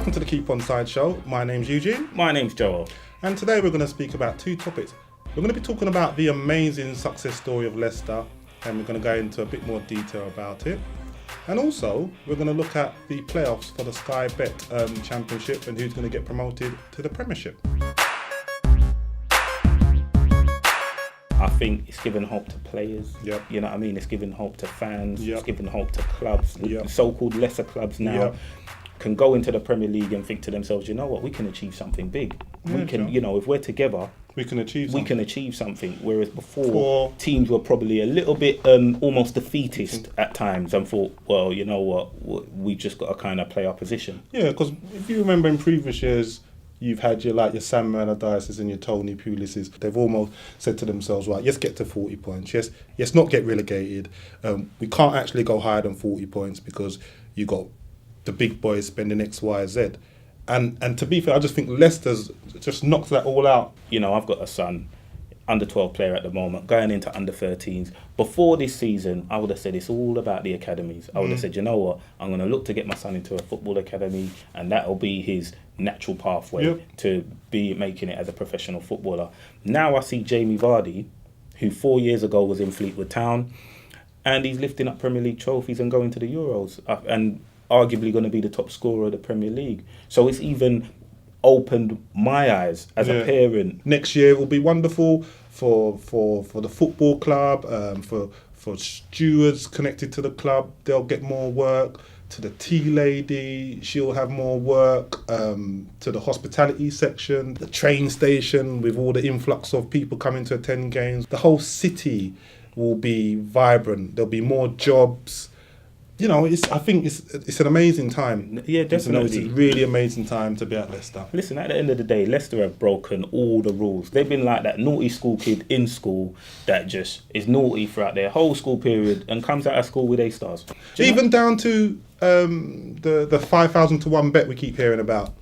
Welcome to the Keep Onside show. My name's Eugene. My name's Joel. And today we're going to speak about two topics. We're going to be talking about the amazing success story of Leicester, and we're going to go into a bit more detail about it. And also, we're going to look at the playoffs for the Sky Bet Championship and who's going to get promoted to the Premiership. I think it's given hope to players. Yep. You know what I mean? It's given hope to fans. Yep. It's given hope to clubs. Yep. The so-called lesser clubs now Yep. can go into the Premier League and think to themselves, you know what, we can achieve something big. Yeah, we can, sure. you know, if we're together, We can achieve something. we can achieve something. Whereas before, teams were probably a little bit almost defeatist at times and thought, well, you know what, we just got to kind of play our position. Yeah, because if you remember in previous years, you've had your Sam Allardyces and your Tony Pulises. They've almost said to themselves, right, let's get to 40 points. Yes, not get relegated. We can't actually go higher than 40 points because you got the big boys spending X, Y, Z. And to be fair, I just think Leicester's just knocked that all out. You know, I've got a son, under 12 player at the moment, going into under 13s. Before this season, I would have said it's all about the academies. I would have said, you know what, I'm going to look to get my son into a football academy, and that'll be his natural pathway to be making it as a professional footballer. Now I see Jamie Vardy, who 4 years ago was in Fleetwood Town, and he's lifting up Premier League trophies and going to the Euros, and arguably going to be the top scorer of the Premier League. So it's even opened my eyes as a parent. Next year will be wonderful for the football club, for stewards connected to the club. They'll get more work. To the tea lady, she'll have more work. To the hospitality section, the train station with all the influx of people coming to attend games. The whole city will be vibrant. There'll be more jobs. You know, I think it's an amazing time. Yeah, definitely. It's a really amazing time to be at Leicester. Listen, at the end of the day, Leicester have broken all the rules. They've been like that naughty school kid in school that just is naughty throughout their whole school period and comes out of school with A stars. Even down to the 5,000 to 1 bet we keep hearing about.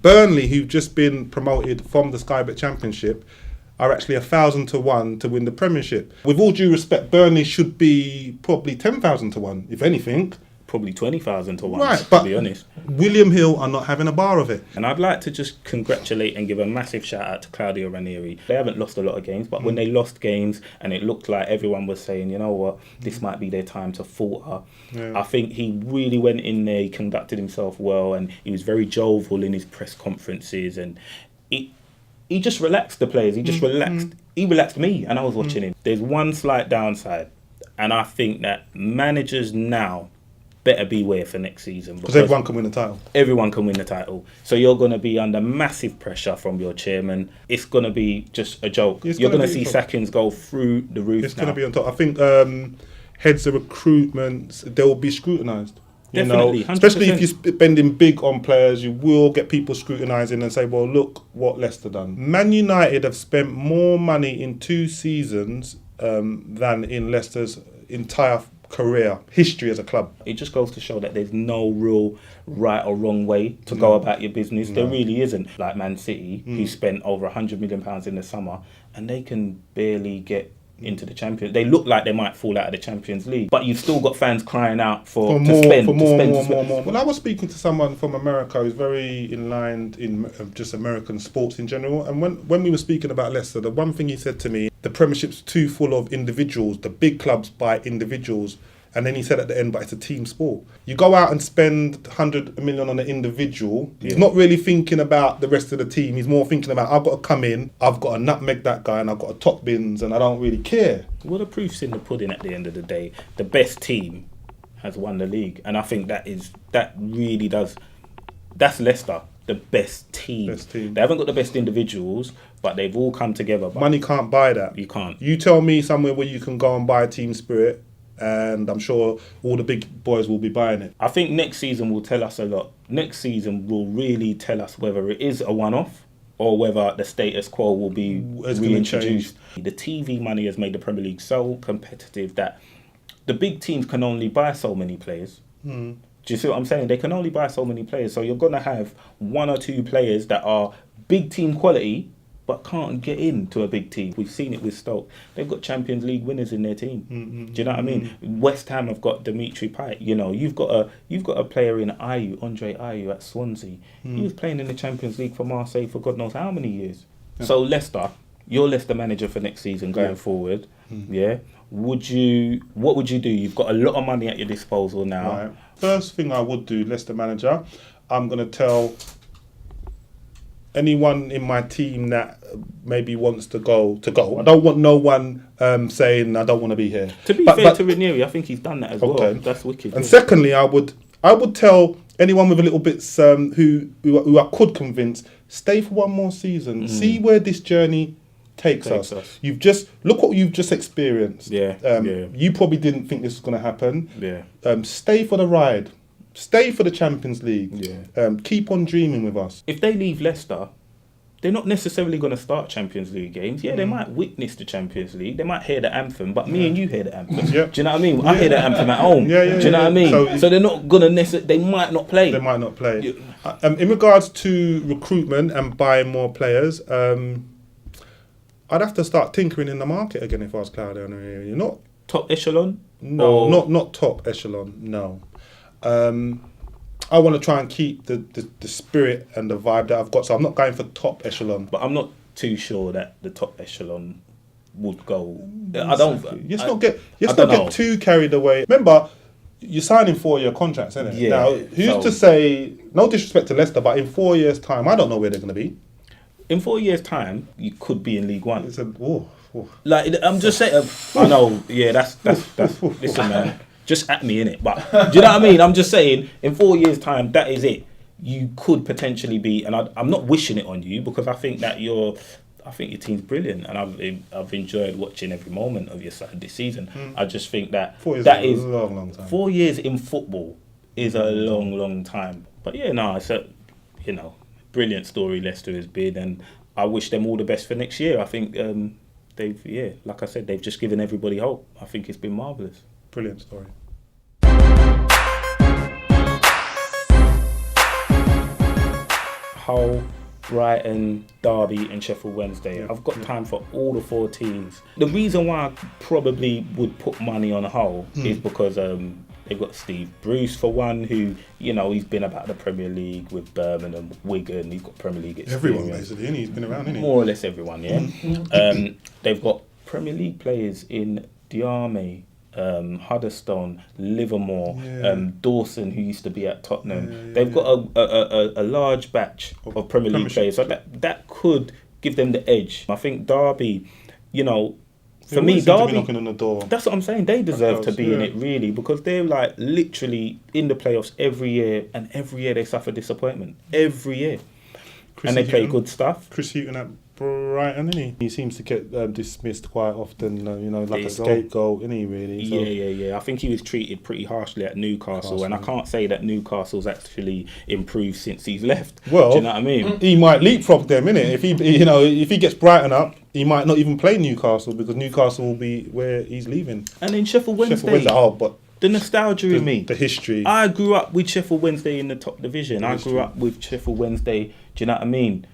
Burnley, who've just been promoted from the Sky Bet Championship, are actually 1,000 to 1 to win the Premiership. With all due respect, Burnley should be probably 10,000 to 1, if anything. Probably 20,000 to 1, right, to be honest. William Hill are not having a bar of it. And I'd like to just congratulate and give a massive shout out to Claudio Ranieri. They haven't lost a lot of games, but when they lost games and it looked like everyone was saying, you know what, this might be their time to falter. Yeah. I think he really went in there, he conducted himself well, and he was very jovial in his press conferences, and he just relaxed the players. He just relaxed. He relaxed me, and I was watching him. There's one slight downside, and I think that managers now better beware for next season. Because everyone can win the title. Everyone can win the title. So you're going to be under massive pressure from your chairman. It's going to be just a joke. You're going to see sackings go through the roof. It's going to be on top. I think heads of recruitment, they will be scrutinised. Definitely, 100%. Especially if you're spending big on players, you will get people scrutinising and say, well, look what Leicester done. Man United have spent more money in 2 seasons than in Leicester's entire career history as a club. It just goes to show that there's no real right or wrong way to go about your business. There really isn't. Like Man City, who spent over £100 million in the summer, and they can barely get into the Champions. They look like they might fall out of the Champions League, but you've still got fans crying out for more. Well, I was speaking to someone from America who's very in line in just American sports in general, and when we were speaking about Leicester, the one thing he said to me, the Premiership's too full of individuals. The big clubs buy individuals. And then he said at the end, but it's a team sport. You go out and spend 100 million on an individual. He's not really thinking about the rest of the team. He's more thinking about, I've got to come in, I've got to nutmeg that guy, and I've got to top bins, and I don't really care. Well, the proof's in the pudding at the end of the day. The best team has won the league. And I think that's Leicester, the best team. They haven't got the best individuals, but they've all come together. Money can't buy that. You can't. You tell me somewhere where you can go and buy a team spirit, and I'm sure all the big boys will be buying it. I think next season will tell us a lot. Next season will really tell us whether it is a one-off or whether the status quo will be reintroduced. The TV money has made the Premier League so competitive that the big teams can only buy so many players. Do you see what I'm saying? They can only buy so many players. So you're going to have 1 or 2 players that are big team quality, but can't get into a big team. We've seen it with Stoke. They've got Champions League winners in their team. Do you know what I mean? West Ham have got Dimitri Payet. You know, you've got a player in Andre Ayew at Swansea. He was playing in the Champions League for Marseille for God knows how many years. So Leicester, you're Leicester manager for next season going forward. Yeah. What would you do? You've got a lot of money at your disposal now. Right. First thing I would do, Leicester manager, I'm going to tell anyone in my team that maybe wants to go. I don't want no one saying I don't want to be here. To be fair to Ranieri, I think he's done that as well. That's wicked. And secondly, I would tell anyone with a little bits who I could convince, stay for one more season. See where this journey takes us. You've just look what you've just experienced. You probably didn't think this was going to happen. Stay for the ride. Stay for the Champions League. Keep on dreaming with us. If they leave Leicester, they're not necessarily going to start Champions League games. They might witness the Champions League. They might hear the anthem, but me and you hear the anthem. Do you know what I mean? I hear the anthem at home. Do you know what I mean? So they're not going to necessarily. They might not play. In regards to recruitment and buying more players, I'd have to start tinkering in the market again if I was Claudio Ranieri. Not top echelon. No, not top echelon. No. I want to try and keep the spirit and the vibe that I've got. So I'm not going for top echelon. But I'm not too sure that the top echelon would go. I don't. Let's not get too carried away. Remember, you're signing 4-year contracts, isn't it? Yeah. Now, who's to say? No disrespect to Leicester, but in 4 years' time, I don't know where they're going to be. In 4 years' time, you could be in League One. It's like I'm just saying. I know. Yeah, that's. Listen, man. Just at me, innit? But do you know what I mean? I'm just saying, in 4 years' time, that is it. You could potentially be, and I'm not wishing it on you because I think your team's brilliant, and I've enjoyed watching every moment of your side this season. I just think that 4 years is a long time. 4 years in football is a long time. But yeah, no, it's a brilliant story Leicester has been, and I wish them all the best for next year. I think like I said, they've just given everybody hope. I think it's been marvellous. Brilliant story. Hull, Brighton, Derby and Sheffield Wednesday. I've got time for all the 4 teams. The reason why I probably would put money on Hull is because they've got Steve Bruce for one, who, he's been about the Premier League with Birmingham, Wigan. He's got Premier League experience. Everyone basically, and he's been around, isn't he? More or less everyone, yeah. They've got Premier League players in Diame, Huddestone, Livermore, Dawson, who used to be at Tottenham. They've got a large batch of Premier League players, so that could give them the edge. I think Derby, for me, Derby, knocking on the door. That's what I'm saying. They deserve to be in it, really, because they're like literally in the playoffs every year, and every year they suffer disappointment. Every year. And they play good stuff. Chris Hughton at Brighton, isn't he? He seems to get dismissed quite often, like a scapegoat, isn't he, really? So. Yeah. I think he was treated pretty harshly at Newcastle, and I can't say that Newcastle's actually improved since he's left. Well, do you know what I mean? He might leapfrog them, innit? If he gets Brighton up, he might not even play Newcastle because Newcastle will be where he's leaving. And then Sheffield Wednesday. But the nostalgia in me. The history. I grew up with Sheffield Wednesday in the top division. I grew up with Sheffield Wednesday, do you know what I mean?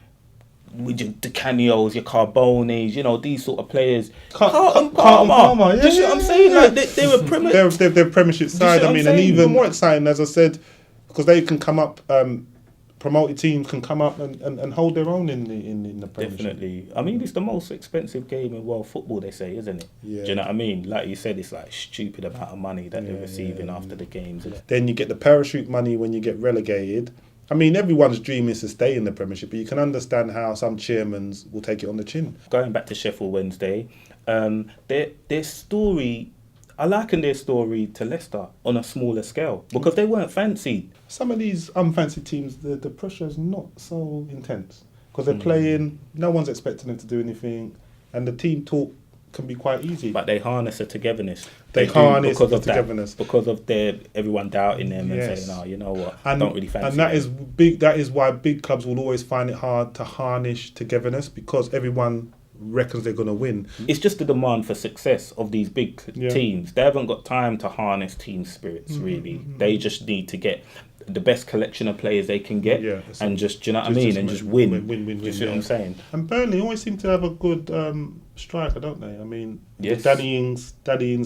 With your DeCanios, your Carbones, these sort of players. Carlton Palmer. Yeah, you know what I'm saying? Yeah. Like they're a Premier. They're Premiership side. I mean, and even more exciting, as I said, because they can come up. Promoted teams can come up and hold their own in the Premiership. Definitely. I mean, it's the most expensive game in world football, they say, isn't it? Yeah. Do you know what I mean? Like you said, it's like stupid amount of money that they're receiving after the games. Then you get the parachute money when you get relegated. I mean, everyone's dream is to stay in the Premiership, but you can understand how some chairmans will take it on the chin. Going back to Sheffield Wednesday, their story, I liken their story to Leicester on a smaller scale because they weren't fancied. Some of these unfancied teams, the pressure is not so intense because they're playing, no one's expecting them to do anything, and the team talk can be quite easy. But they harness a togetherness. They harness the togetherness. Because of everyone doubting them and saying, "Oh, you know what, I don't really fancy." And that is big. That is why big clubs will always find it hard to harness togetherness because everyone reckons they're going to win. It's just the demand for success of these big teams. They haven't got time to harness team spirits, really. They just need to get the best collection of players they can get, Yeah, and just, do you know what I mean, and just win. Win. Do you see what I'm saying? And Burnley always seem to have a good striker, don't they? I mean, Yes. Danny Ings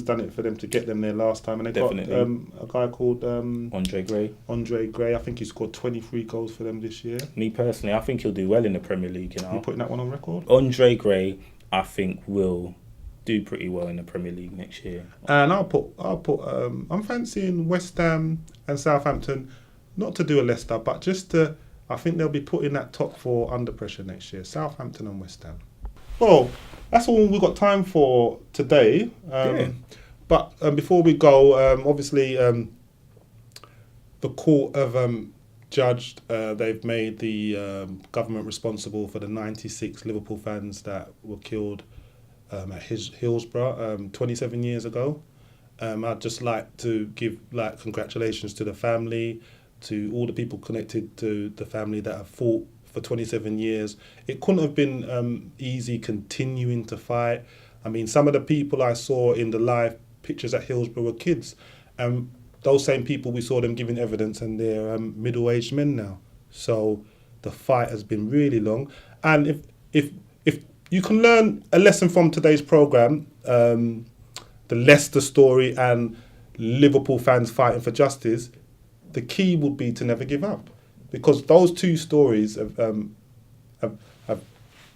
done it for them to get them there last time, and they Definitely. got a guy called Andre Gray. Andre Gray. I think he scored 23 goals for them this year. Me personally, I think he'll do well in the Premier League. You You know, putting that one on record? Andre Gray, I think will do pretty well in the Premier League next year. And I'm fancying West Ham and Southampton, not to do a Leicester, but just to. I think they'll be putting that top 4 under pressure next year. Southampton and West Ham. Well, that's all we've got time for today. But before we go, obviously, the court have judged. They've made the government responsible for the 96 Liverpool fans that were killed at Hillsborough 27 years ago. I'd just like to give congratulations to the family, to all the people connected to the family that have fought for 27 years. It couldn't have been easy continuing to fight. I mean, some of the people I saw in the live pictures at Hillsborough were kids. Those same people, we saw them giving evidence, and they're middle-aged men now. So the fight has been really long. And if you can learn a lesson from today's programme, the Leicester story and Liverpool fans fighting for justice, the key would be to never give up, because those two stories have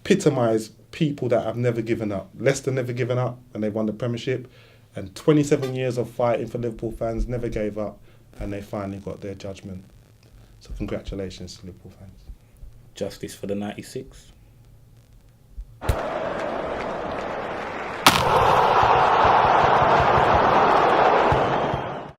epitomised people that have never given up. Leicester never given up, and they won the Premiership, and 27 years of fighting for Liverpool fans, never gave up, and they finally got their judgment. So congratulations to Liverpool fans. Justice for the 96.